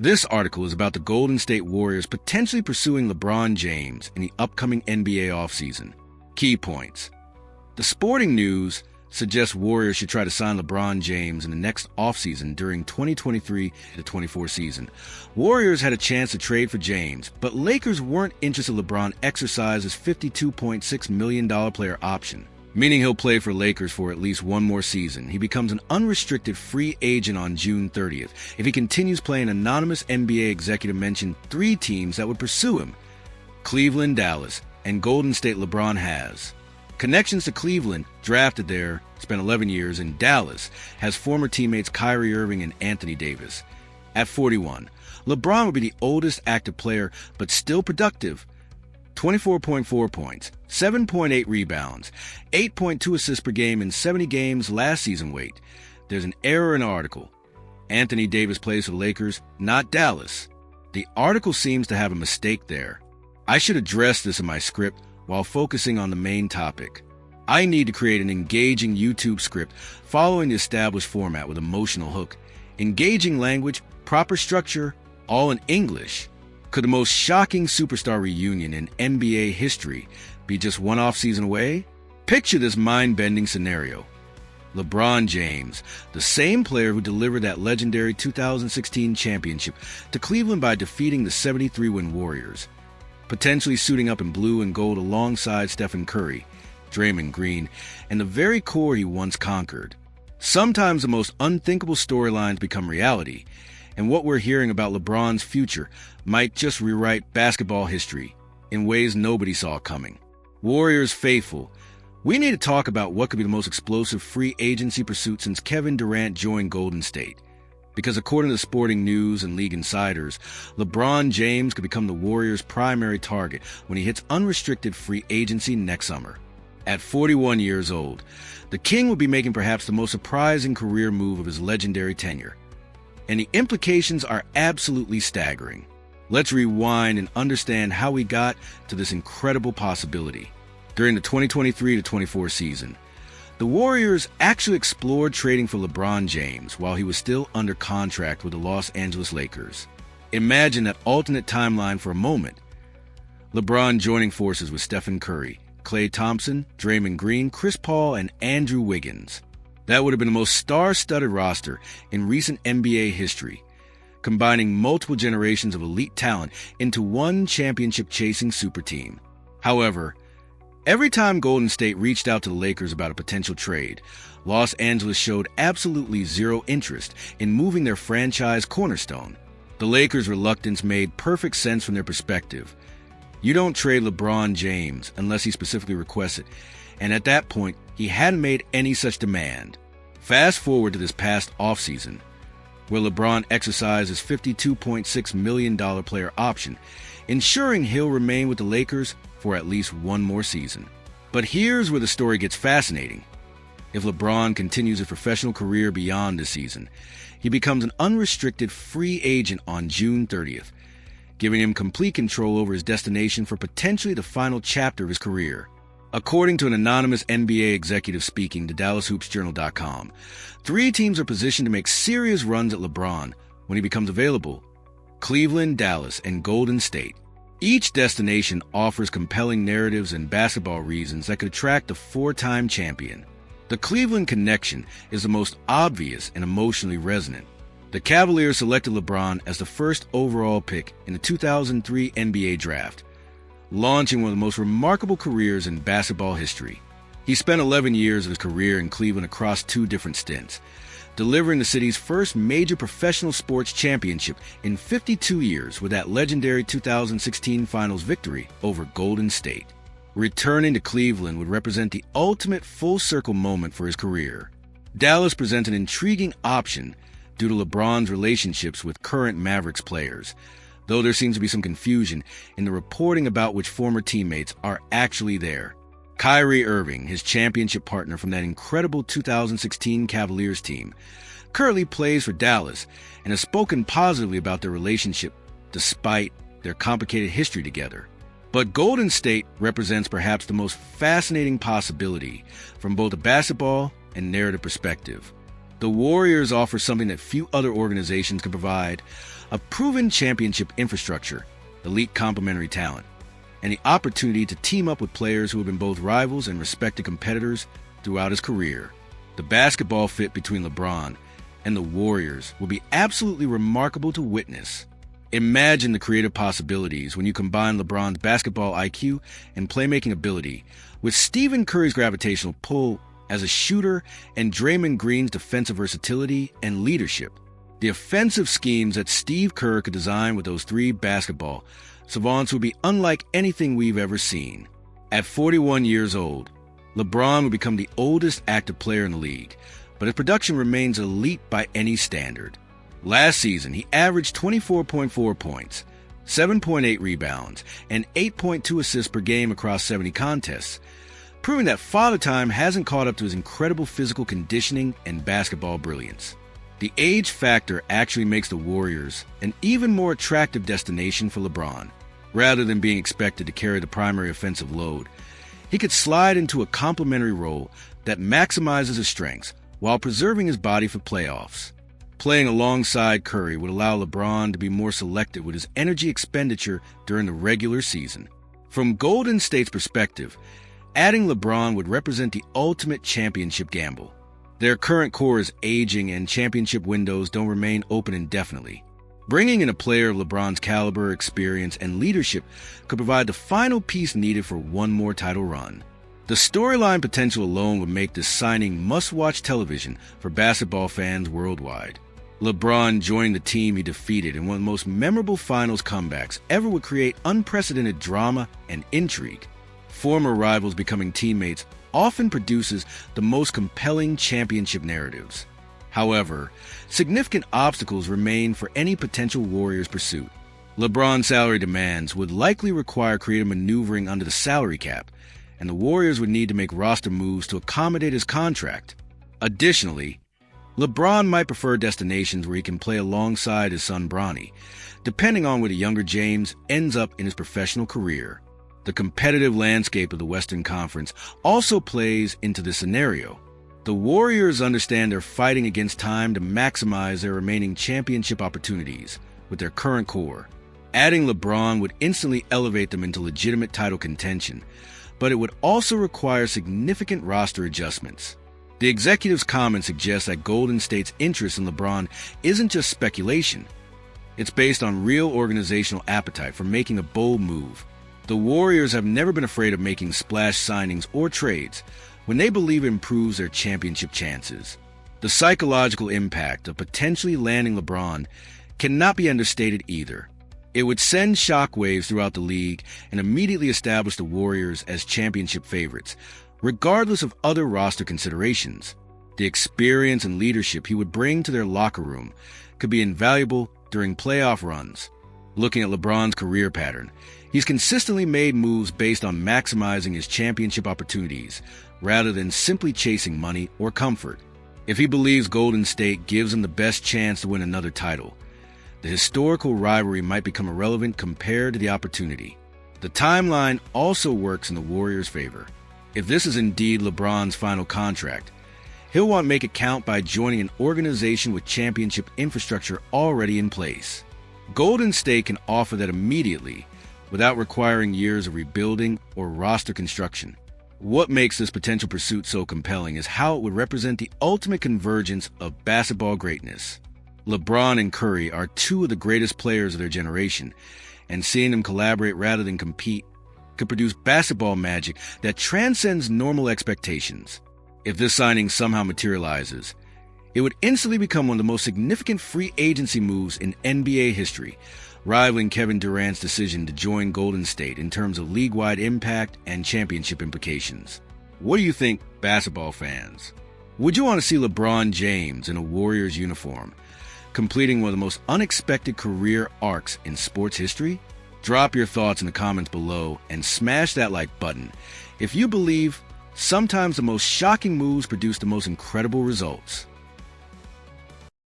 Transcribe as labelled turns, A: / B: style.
A: This article is about the Golden State Warriors potentially pursuing LeBron James in the upcoming NBA offseason. Key points. The Sporting News suggests Warriors should try to sign LeBron James in the next offseason during 2023-24 season. Warriors had a chance to trade for James, but Lakers weren't interested in LeBron exercise his $52.6 million player option, meaning he'll play for Lakers for at least one more season. He becomes an unrestricted free agent on June 30th. If he continues playing, anonymous NBA executive mentioned 3 teams that would pursue him: Cleveland, Dallas, and Golden State. LeBron has connections to Cleveland, drafted there, spent 11 years, in Dallas, has former teammates Kyrie Irving and Anthony Davis. At 41, LeBron would be the oldest active player, but still productive. 24.4 points, 7.8 rebounds, 8.2 assists per game in 70 games last season. Wait, there's an error in the article. Anthony Davis plays for the Lakers, not Dallas. The article seems to have a mistake there. I should address this in my script while focusing on the main topic. I need to create an engaging YouTube script following the established format with emotional hook, engaging language, proper structure, all in English. Could the most shocking superstar reunion in NBA history be just one offseason away? Picture this mind-bending scenario. LeBron James, the same player who delivered that legendary 2016 championship to Cleveland by defeating the 73-win Warriors, potentially suiting up in blue and gold alongside Stephen Curry, Draymond Green, and the very core he once conquered. Sometimes the most unthinkable storylines become reality, and what we're hearing about LeBron's future might just rewrite basketball history in ways nobody saw coming. Warriors faithful, we need to talk about what could be the most explosive free agency pursuit since Kevin Durant joined Golden State. Because according to the Sporting News and league insiders, LeBron James could become the Warriors' primary target when he hits unrestricted free agency next summer. At 41 years old, the King will be making perhaps the most surprising career move of his legendary tenure. And the implications are absolutely staggering. Let's rewind and understand how we got to this incredible possibility. During the 2023-24 season, the Warriors actually explored trading for LeBron James while he was still under contract with the Los Angeles Lakers. Imagine that alternate timeline for a moment. LeBron joining forces with Stephen Curry, Klay Thompson, Draymond Green, Chris Paul, and Andrew Wiggins. That would have been the most star-studded roster in recent NBA history, combining multiple generations of elite talent into one championship-chasing super team. However, every time Golden State reached out to the Lakers about a potential trade, Los Angeles showed absolutely zero interest in moving their franchise cornerstone. The Lakers' reluctance made perfect sense from their perspective. You don't trade LeBron James unless he specifically requests it, and at that point, he hadn't made any such demand. Fast forward to this past offseason, where LeBron exercised his $52.6 million player option, ensuring he'll remain with the Lakers for at least one more season. But here's where the story gets fascinating. If LeBron continues his professional career beyond this season, he becomes an unrestricted free agent on June 30th, giving him complete control over his destination for potentially the final chapter of his career. According to an anonymous NBA executive speaking to DallasHoopsJournal.com, 3 teams are positioned to make serious runs at LeBron when he becomes available: Cleveland, Dallas, and Golden State. Each destination offers compelling narratives and basketball reasons that could attract the 4-time champion. The Cleveland connection is the most obvious and emotionally resonant. The Cavaliers selected LeBron as the first overall pick in the 2003 NBA draft, launching one of the most remarkable careers in basketball history. He spent 11 years of his career in Cleveland across 2 different stints, delivering the city's first major professional sports championship in 52 years with that legendary 2016 Finals victory over Golden State. Returning to Cleveland would represent the ultimate full-circle moment for his career. Dallas presents an intriguing option due to LeBron's relationships with current Mavericks players, though there seems to be some confusion in the reporting about which former teammates are actually there. Kyrie Irving, his championship partner from that incredible 2016 Cavaliers team, currently plays for Dallas and has spoken positively about their relationship despite their complicated history together. But Golden State represents perhaps the most fascinating possibility from both a basketball and narrative perspective. The Warriors offer something that few other organizations can provide: a proven championship infrastructure, elite complementary talent, and the opportunity to team up with players who have been both rivals and respected competitors throughout his career. The basketball fit between LeBron and the Warriors will be absolutely remarkable to witness. Imagine the creative possibilities when you combine LeBron's basketball IQ and playmaking ability with Stephen Curry's gravitational pull as a shooter and Draymond Green's defensive versatility and leadership. The offensive schemes that Steve Kerr could design with those three basketball savants would be unlike anything we've ever seen. At 41 years old, LeBron would become the oldest active player in the league, but his production remains elite by any standard. Last season, he averaged 24.4 points, 7.8 rebounds, and 8.2 assists per game across 70 contests, proving that Father Time hasn't caught up to his incredible physical conditioning and basketball brilliance. The age factor actually makes the Warriors an even more attractive destination for LeBron. Rather than being expected to carry the primary offensive load, he could slide into a complementary role that maximizes his strengths while preserving his body for playoffs. Playing alongside Curry would allow LeBron to be more selective with his energy expenditure during the regular season. From Golden State's perspective, adding LeBron would represent the ultimate championship gamble. Their current core is aging and championship windows don't remain open indefinitely. Bringing in a player of LeBron's caliber, experience, and leadership could provide the final piece needed for one more title run. The storyline potential alone would make this signing must-watch television for basketball fans worldwide. LeBron joining the team he defeated in one of the most memorable finals comebacks ever would create unprecedented drama and intrigue. Former rivals becoming teammates often produces the most compelling championship narratives. However, significant obstacles remain for any potential Warriors pursuit. LeBron's salary demands would likely require creative maneuvering under the salary cap, and the Warriors would need to make roster moves to accommodate his contract. Additionally, LeBron might prefer destinations where he can play alongside his son Bronny, depending on where the younger James ends up in his professional career. The competitive landscape of the Western Conference also plays into this scenario. The Warriors understand they're fighting against time to maximize their remaining championship opportunities with their current core. Adding LeBron would instantly elevate them into legitimate title contention, but it would also require significant roster adjustments. The executive's comments suggest that Golden State's interest in LeBron isn't just speculation. It's based on real organizational appetite for making a bold move. The Warriors have never been afraid of making splash signings or trades when they believe it improves their championship chances. The psychological impact of potentially landing LeBron cannot be understated either. It would send shockwaves throughout the league and immediately establish the Warriors as championship favorites, regardless of other roster considerations. The experience and leadership he would bring to their locker room could be invaluable during playoff runs. Looking at LeBron's career pattern, he's consistently made moves based on maximizing his championship opportunities rather than simply chasing money or comfort. If he believes Golden State gives him the best chance to win another title, the historical rivalry might become irrelevant compared to the opportunity. The timeline also works in the Warriors' favor. If this is indeed LeBron's final contract, he'll want to make it count by joining an organization with championship infrastructure already in place. Golden State can offer that immediately without requiring years of rebuilding or roster construction. What makes this potential pursuit so compelling is how it would represent the ultimate convergence of basketball greatness. LeBron and Curry are two of the greatest players of their generation, and seeing them collaborate rather than compete could produce basketball magic that transcends normal expectations. If this signing somehow materializes, it would instantly become one of the most significant free agency moves in NBA history, rivaling Kevin Durant's decision to join Golden State in terms of league-wide impact and championship implications. What do you think, basketball fans? Would you want to see LeBron James in a Warriors uniform, completing one of the most unexpected career arcs in sports history? Drop your thoughts in the comments below and smash that like button if you believe sometimes the most shocking moves produce the most incredible results.